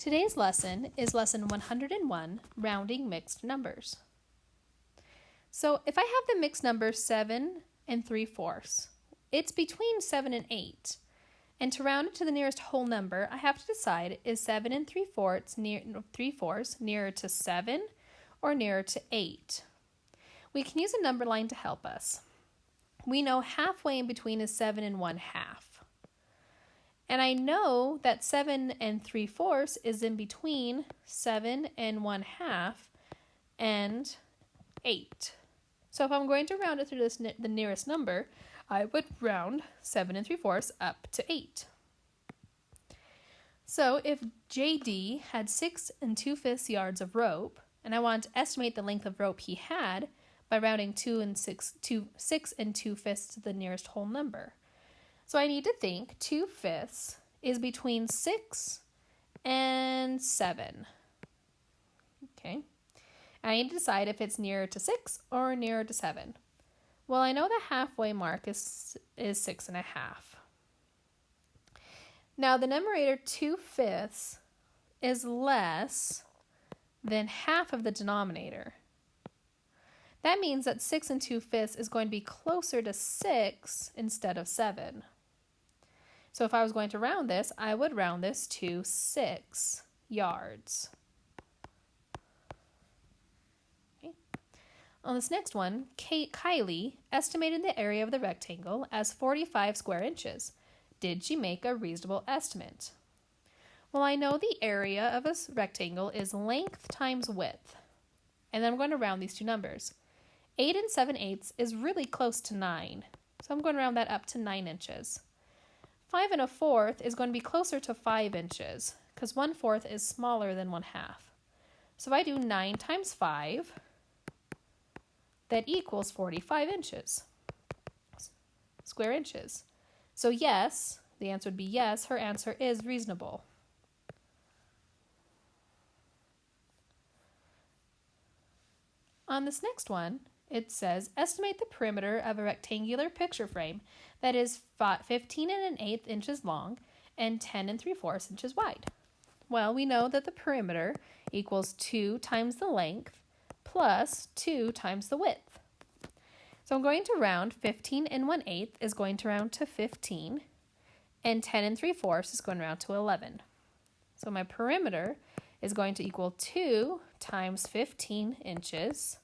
Today's lesson is lesson 101, rounding mixed numbers. So if I have the mixed number 7 and 3/4, it's between 7 and 8. And to round it to the nearest whole number, I have to decide, is 7 and 3/4 nearer to 7 or nearer to 8? We can use a number line to help us. We know halfway in between is 7 and 1/2. And I know that 7 and 3/4 is in between 7 and 1/2 and 8. So if I'm going to round it through the nearest number, I would round 7 and 3/4 up to 8. So if JD had 6 2/5 yards of rope, and I want to estimate the length of rope he had by rounding 6 2/5 to the nearest whole number. So I need to think 2/5 is between 6 and 7. Okay. I need to decide if it's nearer to 6 or nearer to 7. Well, I know the halfway mark is 6.5. Now the numerator 2/5 is less than half of the denominator. That means that 6 2/5 is going to be closer to 6 instead of 7. So if I was going to round this, I would round this to 6 yards. Okay. On this next one, Kylie estimated the area of the rectangle as 45 square inches. Did she make a reasonable estimate? Well, I know the area of a rectangle is length times width. And then I'm going to round these two numbers. 8 7/8 is really close to 9. So I'm going to round that up to 9 inches. 5 1/4 is going to be closer to 5 inches because 1/4 is smaller than 1/2. So if I do 9 times 5, that equals 45 inches, square inches. So yes, the answer would be yes, her answer is reasonable. On this next one, it says, estimate the perimeter of a rectangular picture frame that is 15 1/8 inches long and 10 3/4 inches wide. Well, we know that the perimeter equals 2 times the length plus 2 times the width. So I'm going to round 15 1/8 is going to round to 15, and 10 3/4 is going to round to 11. So my perimeter is going to equal 2 times 15 inches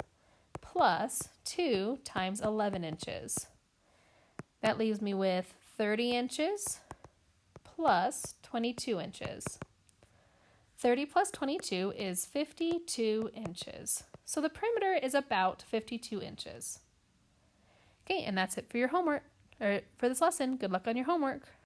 plus 2 times 11 inches. That leaves me with 30 inches plus 22 inches. 30 plus 22 is 52 inches. So the perimeter is about 52 inches. Okay, and that's it for your homework, or for this lesson. Good luck on your homework.